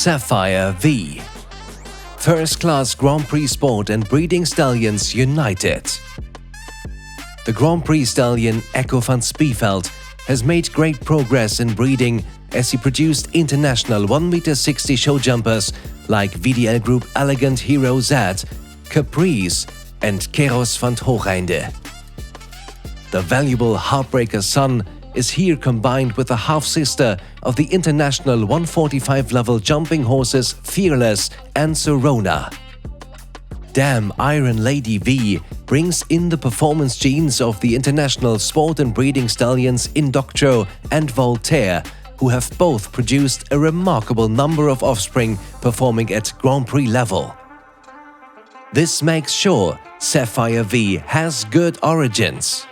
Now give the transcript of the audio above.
Sapphire V. First-class Grand Prix sport and breeding stallions united. The Grand Prix stallion Echo van Spieveld has made great progress in breeding as he produced international 1.60 m show jumpers like VDL Group Elegant Hero Z, Caprice and Keros van Hoogheinde. The valuable Heartbreaker Sun is here combined with the half-sister of the international 145-level jumping horses Fearless and Sorona. Damn Iron Lady V brings in the performance genes of the international sport and breeding stallions Indoctro and Voltaire, who have both produced a remarkable number of offspring performing at Grand Prix level. This makes sure Sapphire V has good origins.